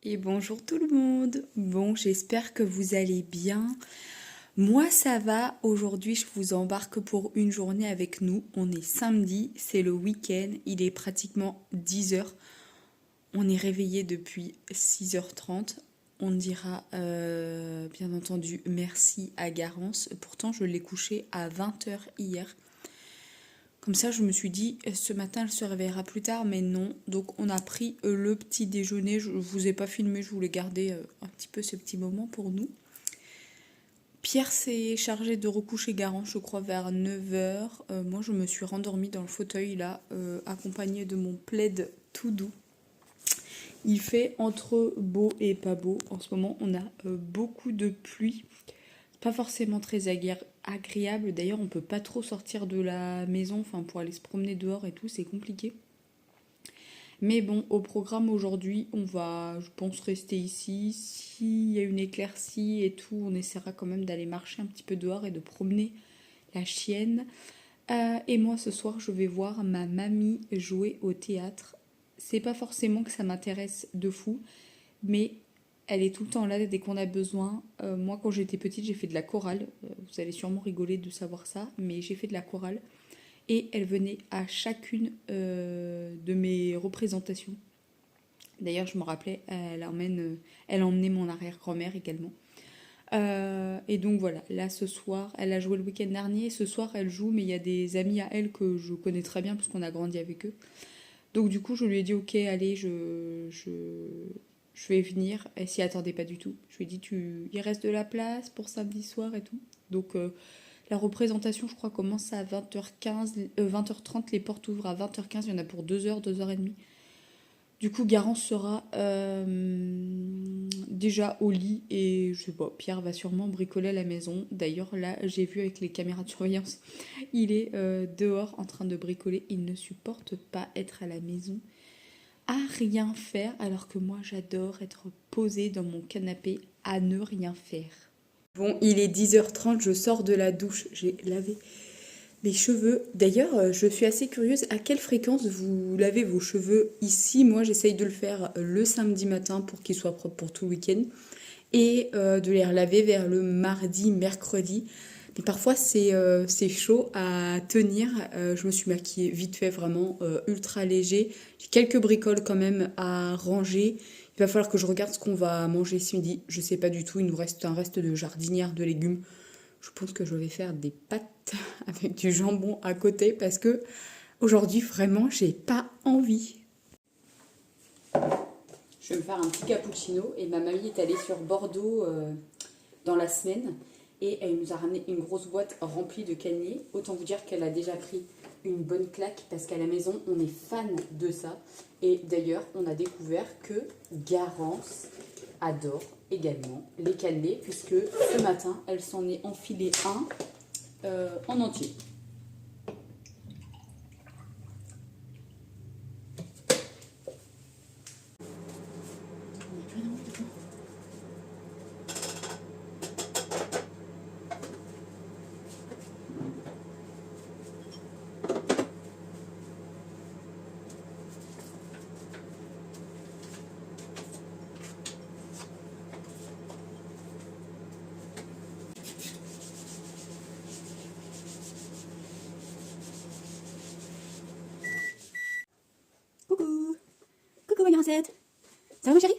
Et bonjour tout le monde. Bon, j'espère que vous allez bien. Moi, ça va. Aujourd'hui, je vous embarque pour une journée avec nous. On est samedi, c'est le week-end. Il est pratiquement 10 heures. On est réveillé depuis 6h30. On dira bien entendu merci à Garance. Pourtant, je l'ai couché à 20 heures hier. Comme ça, je me suis dit, ce matin, elle se réveillera plus tard, mais non. Donc, on a pris le petit déjeuner. Je ne vous ai pas filmé, je voulais garder un petit peu ce petit moment pour nous. Pierre s'est chargé de recoucher Garance, je crois, vers 9 heures. Moi, je me suis rendormie dans le fauteuil, là, accompagnée de mon plaid tout doux. Il fait entre beau et pas beau. En ce moment, on a beaucoup de pluie. Pas forcément très agréable. D'ailleurs, on peut pas trop sortir de la maison, enfin pour aller se promener dehors et tout, c'est compliqué. Mais bon, au programme aujourd'hui, on va, je pense, rester ici. S'il y a une éclaircie et tout, on essaiera quand même d'aller marcher un petit peu dehors et de promener la chienne. Et moi, ce soir, je vais voir ma mamie jouer au théâtre. C'est pas forcément que ça m'intéresse de fou, mais elle est tout le temps là dès qu'on a besoin. Moi, quand j'étais petite, j'ai fait de la chorale. Vous allez sûrement rigoler de savoir ça, mais j'ai fait de la chorale. Et elle venait à chacune de mes représentations. D'ailleurs, je me rappelais, elle emmenait mon arrière-grand-mère également. Et donc voilà, là ce soir, elle a joué le week-end dernier. Ce soir, elle joue, mais il y a des amis à elle que je connais très bien parce qu'on a grandi avec eux. Donc du coup, je lui ai dit, ok, allez, je vais venir. Elle s'y attendait pas du tout. Je lui ai dit, il reste de la place pour samedi soir et tout. Donc la représentation, je crois, commence à 20h15, 20h30. Les portes ouvrent à 20h15. Il y en a pour 2 heures, 2 heures et demie. Du coup, Garance sera déjà au lit et je sais pas, Pierre va sûrement bricoler à la maison. D'ailleurs, là, j'ai vu avec les caméras de surveillance, il est dehors en train de bricoler. Il ne supporte pas être à la maison à rien faire, alors que moi, j'adore être posée dans mon canapé à ne rien faire. Bon, il est 10h30, je sors de la douche, j'ai lavé mes cheveux. D'ailleurs, je suis assez curieuse, à quelle fréquence vous lavez vos cheveux ici? Moi, j'essaye de le faire le samedi matin pour qu'ils soient propres pour tout le week-end et de les relaver vers le mardi, mercredi. Mais parfois, c'est chaud à tenir. Je me suis maquillée vite fait, vraiment ultra léger. J'ai quelques bricoles quand même à ranger. Il va falloir que je regarde ce qu'on va manger ce midi. Je sais pas du tout, il nous reste un reste de jardinière de légumes. Je pense que je vais faire des pâtes avec du jambon à côté parce que aujourd'hui, vraiment, j'ai pas envie. Je vais me faire un petit cappuccino et ma mamie est allée sur Bordeaux dans la semaine et elle nous a ramené une grosse boîte remplie de cannelés. Autant vous dire qu'elle a déjà pris une bonne claque parce qu'à la maison, on est fan de ça. Et d'ailleurs, on a découvert que Garance adore également les cannelés puisque ce matin, elle s'en est enfilé un en entier. Coucou. Coucou ma Garancette. Ça va mon chéri?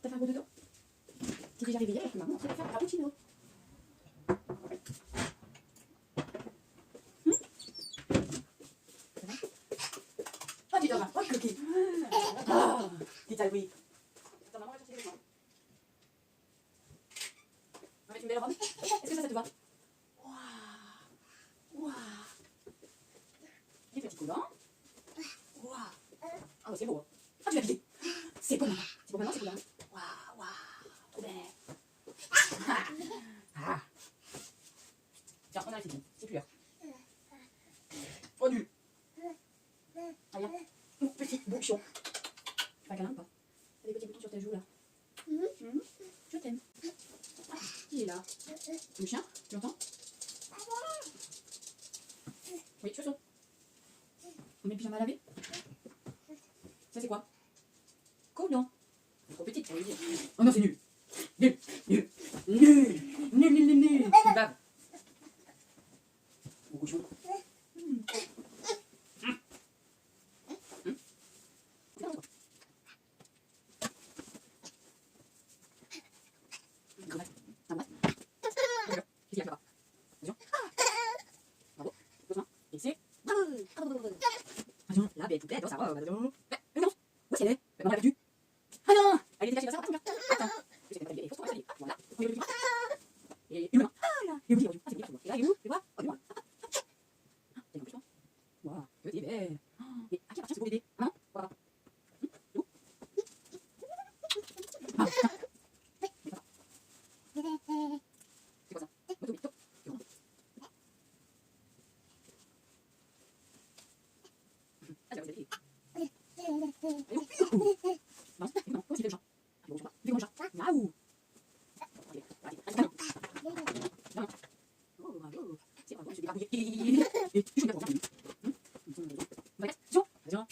T'as fait un gros dodo? T'es déjà réveillée avec maman en train de faire un cappuccino. Oh tu dors, oh coquille. Ah, dis-toi oui. Attends, maman va chercher les vêtements. On va mettre une belle robe. Est-ce que ça te va? Waouh. Waouh. Les petits collants. Waouh. Ah c'est beau. Ah tu l'as vidé. C'est beau maman. C'est beau maman, c'est beau maman. Waouh, waouh. Trop bien. Ah. Tiens, on a c'est bon. C'est plus l'heure. Oh nul. Ah viens. Mon petit bouchon. Tu fais un câlin ou pas? T'as des petits boutons sur tes joues là. Je t'aime. Ah, qui est là? Le chien? Tu l'entends? Oui, chouchou. On met le pyjama à laver? Ça c'est quoi? Collant. Trop petite. Oh non, c'est nul. Nul, nul, nul, nul, nul, nul, nul. Tu baves. Mon cochon. Attention, la bête poupée dans sa robe. Mais non, où est-ce qu'elle est? Maman l'a perdue. Ah non, elle est détachée dans sa robe. Attends, je sais pas, il faut se faire. Voilà, et une main. Ah là, il est où? Ah, c'est bien. Et là, il est où? Tu vois? Oh, dis-moi. T'as compris, toi? Waouh, que t'es belle. Mais à qui appartient ce beau bébé? Hein? Voilà. C'est où? Ah, tiens. C'est quoi ça? Moto, vite, c'est bon. Ah, c'est la belle. Non, non, comment il fait le chat? Ah, bon, je sais pas. Il fait comment le chat? Miaou! Allez, allez, allez, allez. Oh, bravo. C'est bravo, je vais débarbouiller. Et tu joues bien pour moi. Attention, attention.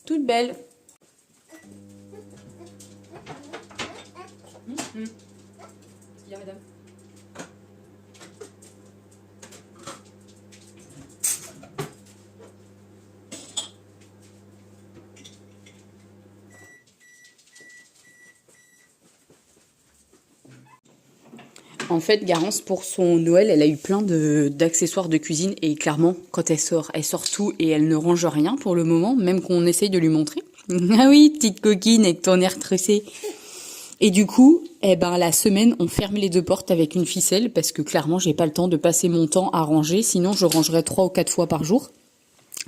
Toute belle. Qu'est-ce qu'il y a, madame? En fait, Garance, pour son Noël, elle a eu plein d'accessoires de cuisine et clairement, quand elle sort tout et elle ne range rien pour le moment, même qu'on essaye de lui montrer. Ah oui, petite coquine avec ton air tressé. Et du coup, eh ben, la semaine, on ferme les deux portes avec une ficelle parce que clairement, j'ai pas le temps de passer mon temps à ranger. Sinon, je rangerais 3 ou 4 fois par jour.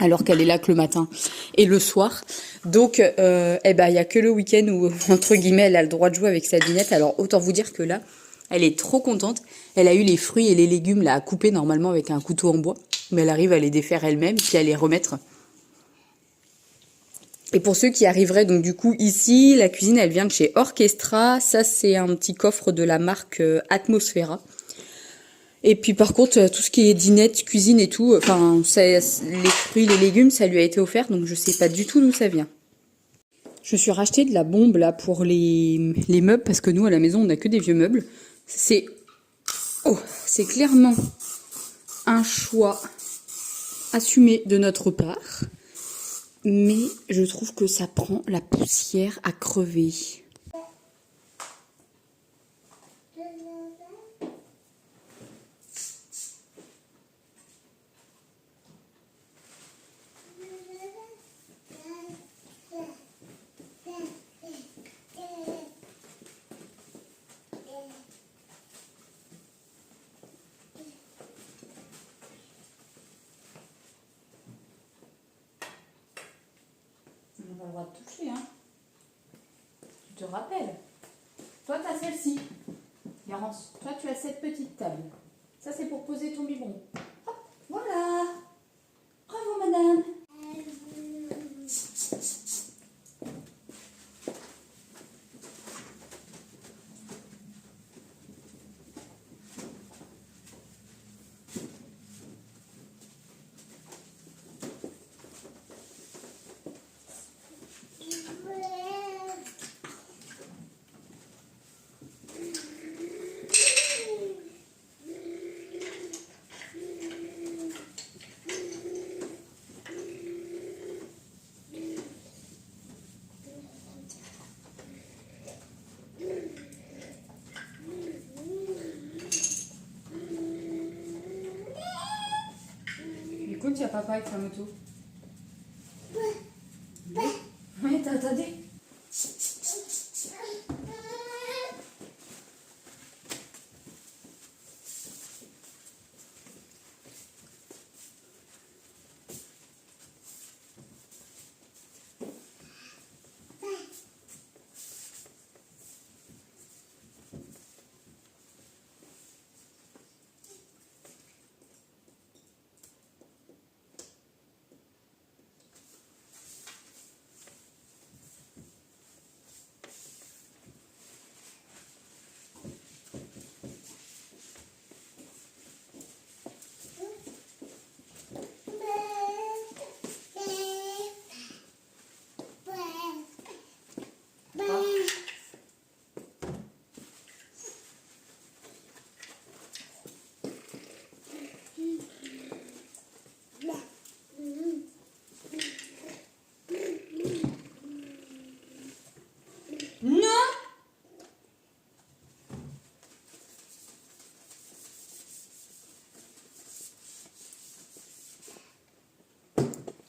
Alors qu'elle est là que le matin et le soir. Donc, eh ben, il y a que le week-end où, entre guillemets, elle a le droit de jouer avec sa dinette. Alors, autant vous dire que là, elle est trop contente. Elle a eu les fruits et les légumes là à couper normalement avec un couteau en bois. Mais elle arrive à les défaire elle-même puis à les remettre. Et pour ceux qui arriveraient, donc du coup, ici, la cuisine, elle vient de chez Orchestra. Ça, c'est un petit coffre de la marque Atmosphera. Et puis par contre, tout ce qui est dinette, cuisine et tout, enfin, les fruits, les légumes, ça lui a été offert, donc je sais pas du tout d'où ça vient. Je suis racheté de la bombe là pour les meubles, parce que nous, à la maison, on n'a que des vieux meubles. C'est clairement un choix assumé de notre part, mais je trouve que ça prend la poussière à crever. On n'a pas le droit de toucher, hein. Tu te rappelles? Toi, tu as celle-ci. Garance, toi, tu as cette petite table. Ça, c'est pour poser ton biberon. Hop, voilà. Bravo, madame. Écoute, il y a papa avec sa moto. Ouais, t'as entendu?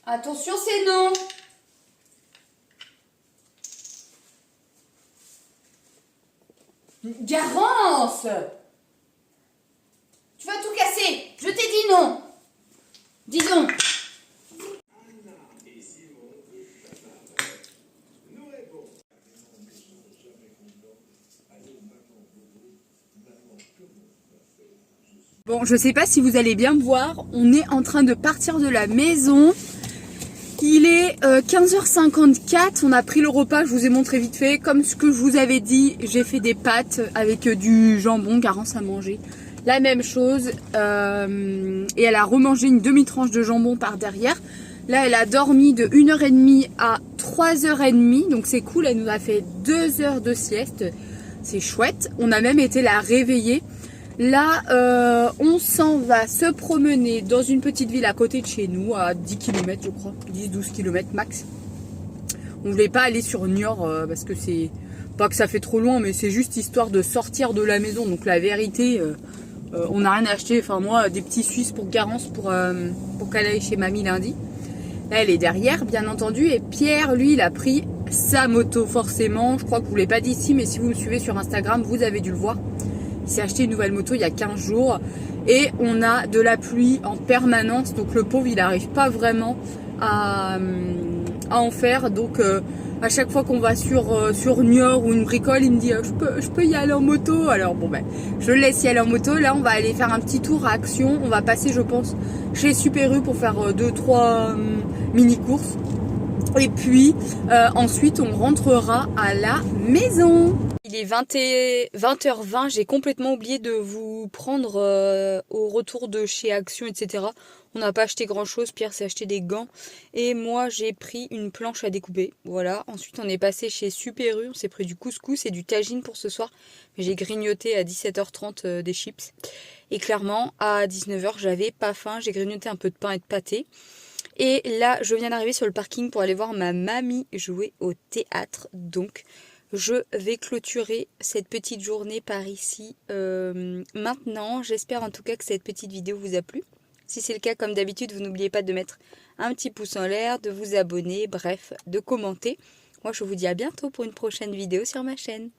Attention, c'est non. Garance! Tu vas tout casser. Je t'ai dit non. Dis donc. Bon, je sais pas si vous allez bien me voir. On est en train de partir de la maison. Il est 15h54, on a pris le repas, je vous ai montré vite fait. Comme ce que je vous avais dit, j'ai fait des pâtes avec du jambon, Garance à manger. La même chose, et elle a remangé une demi-tranche de jambon par derrière. Là, elle a dormi de 1h30 à 3h30, donc c'est cool, elle nous a fait 2 heures de sieste. C'est chouette, on a même été la réveiller. Là, on s'en va se promener dans une petite ville à côté de chez nous, à 10 km je crois, 10-12 km max. On voulait pas aller sur Niort parce que c'est, pas que ça fait trop loin, mais c'est juste histoire de sortir de la maison. Donc la vérité, on n'a rien acheté, enfin moi, des petits Suisses pour Garance pour qu'elle aille chez mamie lundi. Là, elle est derrière, bien entendu, et Pierre, lui, il a pris sa moto forcément. Je crois que vous ne l'avez pas dit ici, mais si vous me suivez sur Instagram, vous avez dû le voir. Il s'est acheté une nouvelle moto il y a 15 jours et on a de la pluie en permanence, donc le pauvre il n'arrive pas vraiment à en faire. Donc à chaque fois qu'on va sur Niort ou une bricole, il me dit je peux y aller en moto. Alors bon ben je le laisse y aller en moto. Là on va aller faire un petit tour à Action, on va passer je pense chez Super U pour faire 2-3 mini courses et puis ensuite on rentrera à la maison. Il est 20h20, j'ai complètement oublié de vous prendre au retour de chez Action, etc. On n'a pas acheté grand chose, Pierre s'est acheté des gants et moi j'ai pris une planche à découper. Voilà, ensuite on est passé chez Super U, on s'est pris du couscous et du tagine pour ce soir. Mais j'ai grignoté à 17h30 des chips. Et clairement à 19h j'avais pas faim, j'ai grignoté un peu de pain et de pâté. Et là je viens d'arriver sur le parking pour aller voir ma mamie jouer au théâtre, donc... Je vais clôturer cette petite journée par ici maintenant. J'espère en tout cas que cette petite vidéo vous a plu. Si c'est le cas, comme d'habitude, vous n'oubliez pas de mettre un petit pouce en l'air, de vous abonner, bref, de commenter. Moi, je vous dis à bientôt pour une prochaine vidéo sur ma chaîne.